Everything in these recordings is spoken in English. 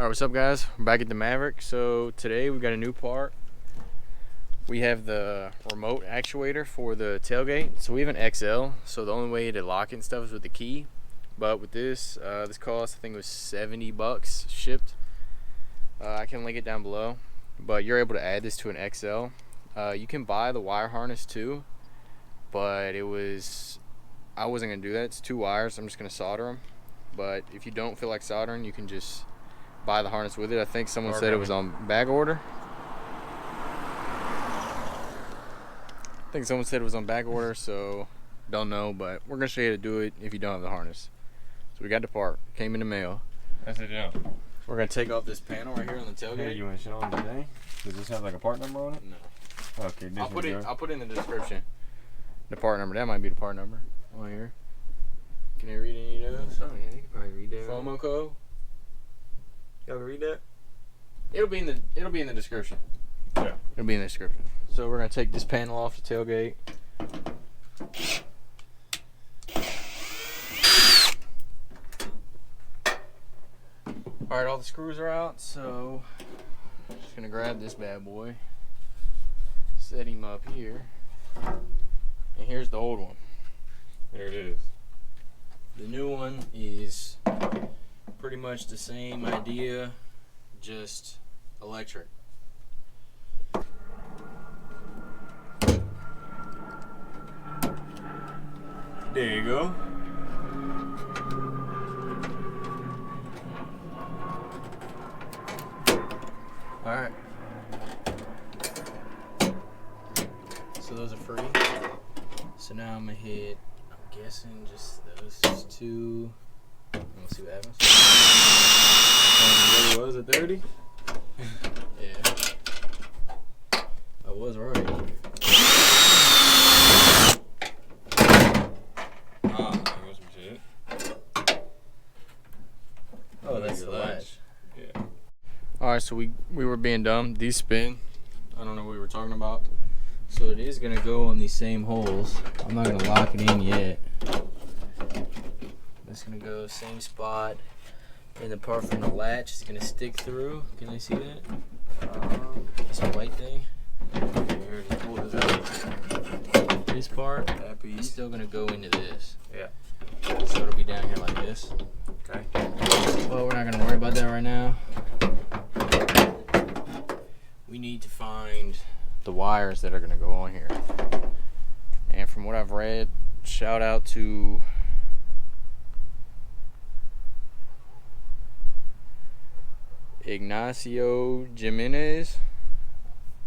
Alright, what's up guys? We're back at the Maverick. So today we got a new part. We have the remote actuator for the tailgate. So we have an XL, so the only way to lock it and stuff is with the key. But with this, this cost, I think it was $70 shipped. I can link it down below. But you're able to add this to an XL. You can buy the wire harness too, but I wasn't gonna do that. It's 2 wires. I'm just gonna solder them. But if you don't feel like soldering, you can just buy the harness with it. I think someone said it was on back order. So don't know, but we're gonna show you how to do it if you don't have the harness. So we got the part. Came in the mail. That's it, yeah. We're gonna take off this panel right here on the tailgate. Hey, you want to show them today? Does this have like a part number on it? No. Okay, I'll put it in the description. The part number. That might be the part number on here. Can I read any of those? Oh yeah, you can probably read that. FOMO code. Y'all can read that? It'll be in the description. Yeah. It'll be in the description. So we're gonna take this panel off the tailgate. Alright, all the screws are out, so just gonna grab this bad boy, set him up here, and here's the old one. There it is. The new one is pretty much the same idea, just electric. There you go. Alright. So those are free. So now I'm gonna hit, I'm guessing just those two. And we'll see what happens. It really was a 30? Yeah. I was right. There goes some shit. Oh, that's the latch. Yeah. Alright, so we were being dumb. These spin. I don't know what we were talking about. So it is gonna go on these same holes. I'm not gonna lock it in yet. It's gonna go same spot. And the part from the latch is gonna stick through. Can I see that? It's a white thing. Here, just pull this out. This part That is piece. still gonna go into this. Yeah. So it'll be down here like this. Okay. Well, we're not gonna worry about that right now. We need to find the wires that are gonna go on here. And from what I've read, shout out to Ignacio Jimenez.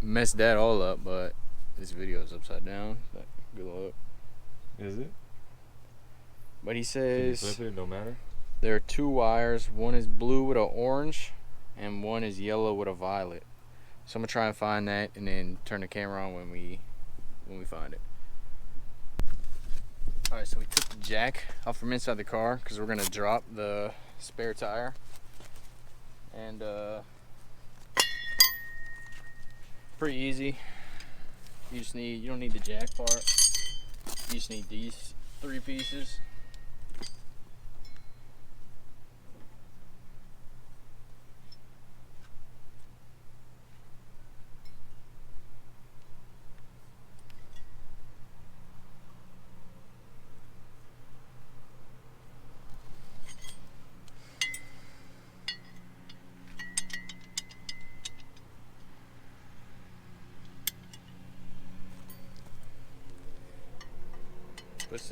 Messed that all up, but this video is upside down. But good luck. Is it? But he Can you says flip it? It don't matter? there are 2 wires. One is blue with an orange, and one is yellow with a violet. So I'm gonna try and find that, and then turn the camera on when we find it. All right, so we took the jack off from inside the car because we're gonna drop the spare tire, and pretty easy. You don't need the jack part. You just need these 3 pieces.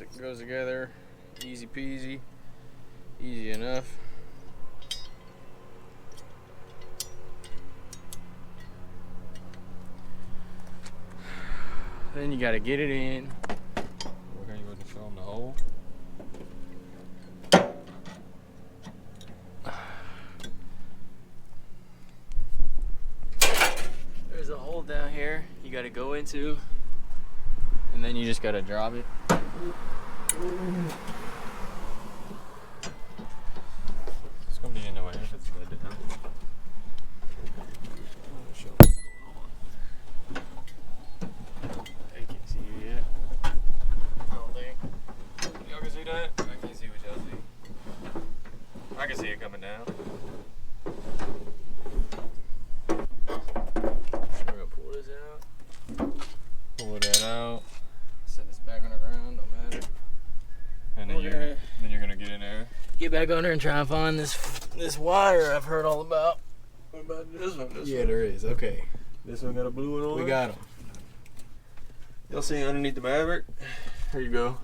It goes together, easy peasy, easy enough. Then you gotta get it in. Okay, you want to show them the hole? There's a hole down here you gotta go into, and then you just gotta drop it. It's going to be in the way if it's led down. Show what's going on. They can't see you yet. I don't think. Y'all can see that? I can't see what y'all see. I can see it coming down. back on there and try and find this wire I've heard all about. What about this one? Yeah, there is. Okay. This one got a blue one on We it? got them. Y'all see underneath the Maverick? Here you go.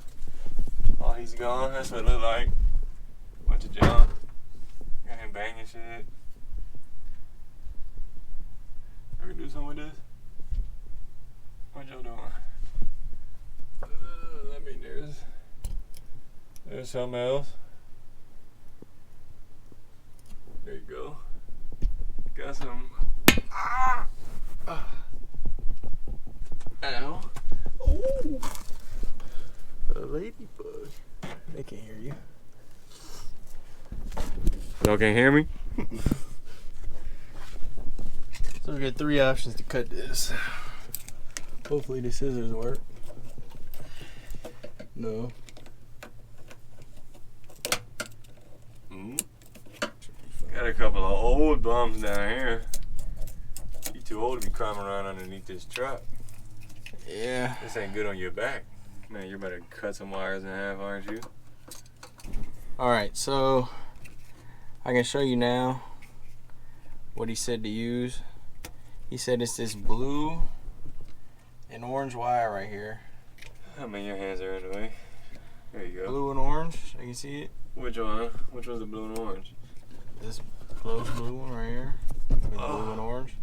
Oh, he's gone. That's what it look like. Bunch of junk. Got him banging shit. I can do something with this? What y'all doing? I mean, there's something else. There you go. Got some. Ah! Ow. Ooh. A ladybug. They can't hear you. Y'all can't hear me? So we got 3 options to cut this. Hopefully the scissors work. No. Got a couple of old bums down here. You too old to be climbing around underneath this truck. Yeah. This ain't good on your back. Man, you're about to cut some wires in half, aren't you? Alright, so I can show you now what he said to use. He said it's this blue and orange wire right here. I mean, your hands are in the way. There you go. Blue and orange, you can see it. Which one? Which one's the blue and orange? This close blue one right here. With blue and orange.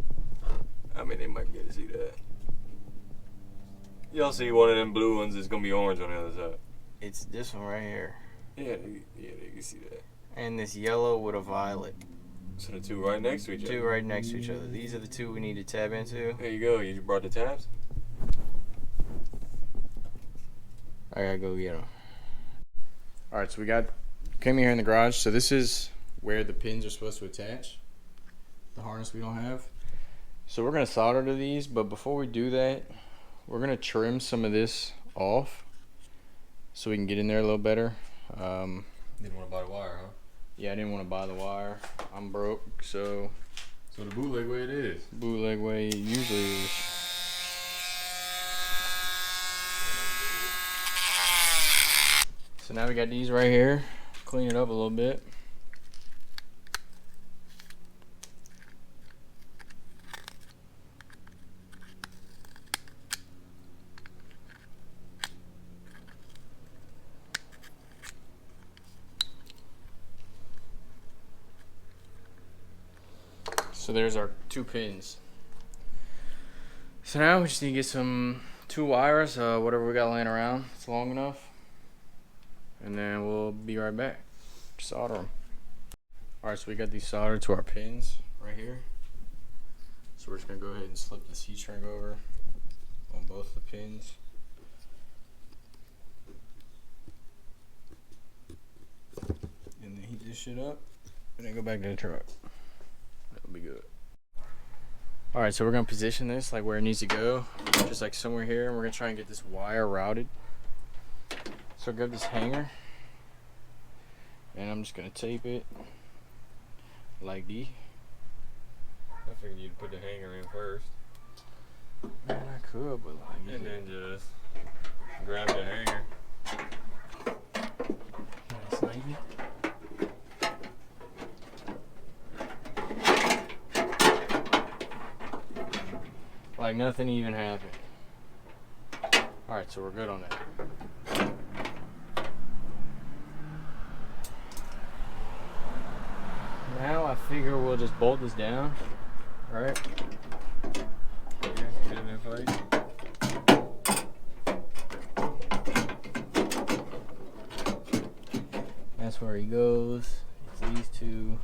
I mean, they might be able to see that. Y'all see one of them blue ones is gonna be orange on the other side. It's this one right here. Yeah, they can see that. And this yellow with a violet. So the two right next to each other. 2 right next to each other. These are the 2 we need to tab into. There you go. You brought the tabs? I gotta go get them. Alright, so came here in the garage. So this is where the pins are supposed to attach. The harness we don't have. So we're gonna solder to these, but before we do that, we're gonna trim some of this off so we can get in there a little better. Didn't want to buy the wire, huh? Yeah, I didn't want to buy the wire. I'm broke, so So the bootleg way it is. bootleg way it usually is. So now we got these right here. Clean it up a little bit. So there's our 2 pins. So now we just need to get some 2 wires, whatever we got laying around. It's long enough. And then we'll be right back. Solder them. Alright, so we got these soldered to our pins right here. So we're just going to go ahead and slip the C-string over on both the pins. And then heat this shit up. And then go back to the truck. That'll be good. Alright, so we're going to position this like where it needs to go. Just like somewhere here. And we're going to try and get this wire routed. So grab this hanger, and I'm just gonna tape it like this. I figured you'd put the hanger in first. Man, I could, but like, And then just grab the hanger. Nice, lady. Like nothing even happened. Alright, so we're good on that. Now I figure we'll just bolt this down, right? Yeah, get it in place. That's where he goes. It's these 2.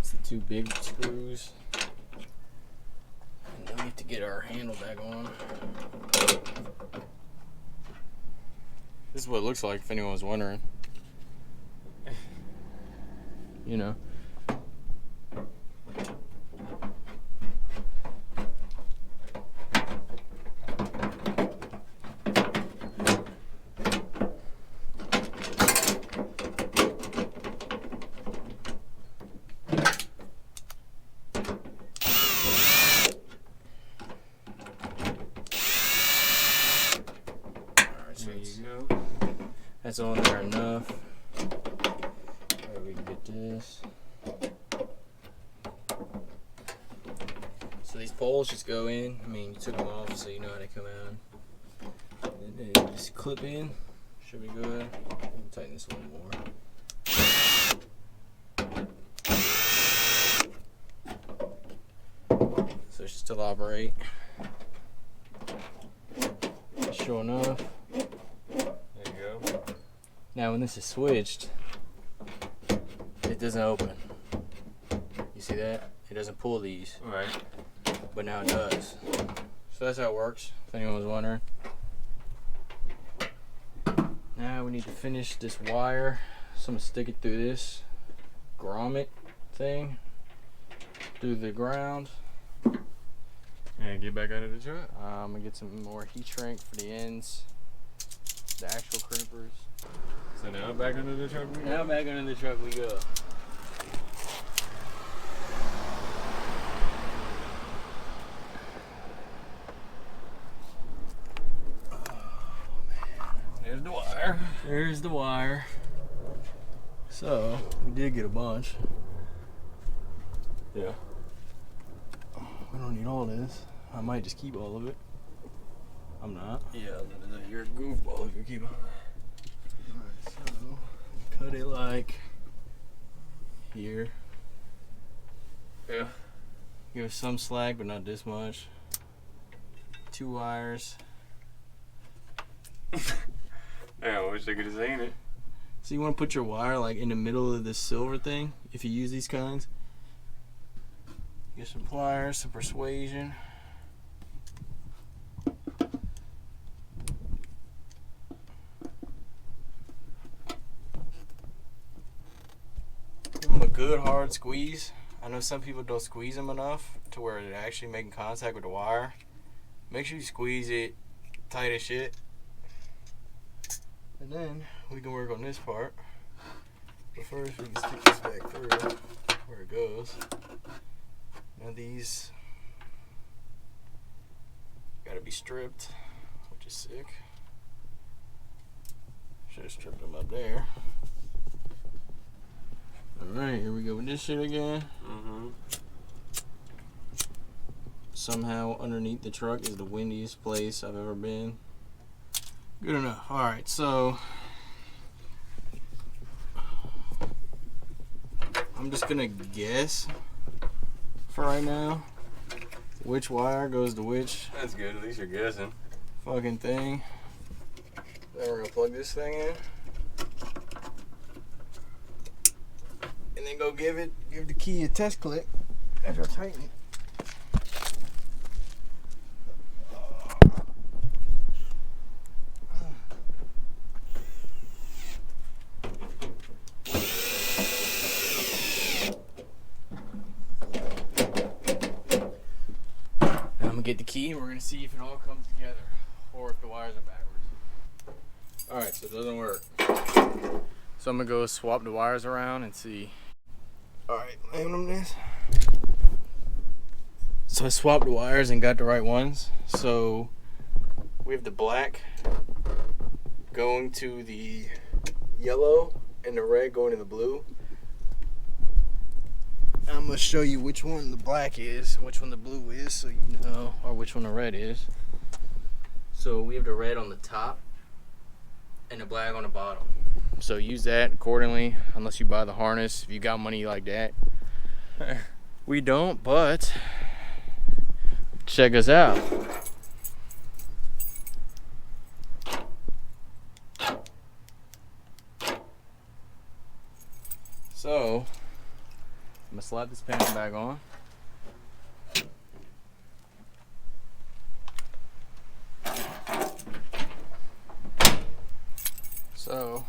It's the 2 big screws. And then we have to get our handle back on. This is what it looks like if anyone was wondering. You know. There you go. That's on there enough. this. So these poles just go in. I mean, you took them off, so you know how they come out. And then they just clip in. Should be good. Tighten this one more. So it should still operate. Sure enough. There you go. Now when this is switched, it doesn't open. You see that? It doesn't pull these. Right. But now it does. So that's how it works, if anyone was wondering. Now we need to finish this wire. So I'm gonna stick it through this grommet thing, through the ground. And get back out of the truck. I'm gonna get some more heat shrink for the ends, the actual crimpers. So now back under the truck we go? Now back under the truck we go. There's the wire. There's the wire. So we did get a bunch. Yeah. We don't need all this. I might just keep all of it. I'm not. Yeah, you're a goofball if you keep on. Alright, so cut it like here. Yeah. Give it some slack, but not this much. 2 wires. Damn, I wish I could have seen it. So you want to put your wire like in the middle of this silver thing if you use these kinds. Get some pliers, some persuasion. Give them a good hard squeeze. I know some people don't squeeze them enough to where they're actually making contact with the wire. Make sure you squeeze it tight as shit. And then we can work on this part. But first we can stick this back through where it goes. Now these gotta be stripped, which is sick. Should have stripped them up there. Alright, here we go with this shit again. Mm-hmm. Somehow underneath the truck is the windiest place I've ever been. Good enough. Alright, so I'm just gonna guess for right now which wire goes to which That's good, at least you're guessing. fucking thing. Then we're gonna plug this thing in. And then go give the key a test click after I tighten it. Get the key and we're gonna see if it all comes together or if the wires are backwards. Alright, so it doesn't work. So I'm gonna go swap the wires around and see. Alright, land on this. So I swapped the wires and got the right ones. So we have the black going to the yellow and the red going to the blue. I'm gonna show you which one the black is, which one the blue is, so you know, or which one the red is. So we have the red on the top and the black on the bottom. So use that accordingly, unless you buy the harness, if you got money like that. We don't, but check us out. So I'm gonna slap this panel back on. So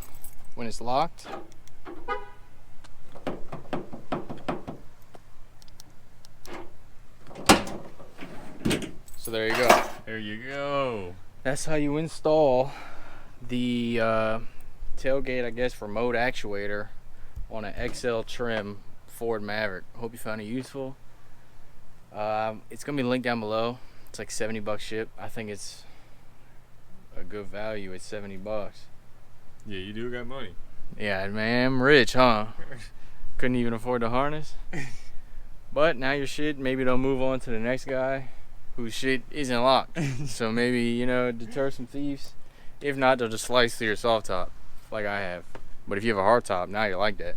when it's locked, so there you go. There you go. That's how you install the tailgate, I guess, remote actuator on an XL trim Ford Maverick. Hope you found it useful. It's gonna be linked down below. It's like $70 ship. I think it's a good value at $70. Yeah, you do got money. Yeah, man, I'm rich, huh? couldn't even afford the harness. But now your shit, maybe they'll move on to the next guy whose shit isn't locked. So maybe, you know, deter some thieves. If not, they'll just slice through your soft top like I have. But if you have a hard top, now you're like that.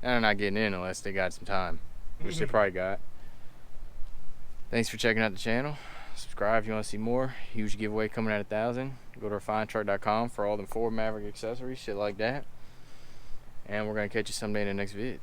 Now they're not getting in unless they got some time, which they probably got. Thanks for checking out the channel. Subscribe if you want to see more. Huge giveaway coming at 1,000. Go to refinetruck.com for all the Ford Maverick accessories, shit like that. And we're going to catch you someday in the next vid.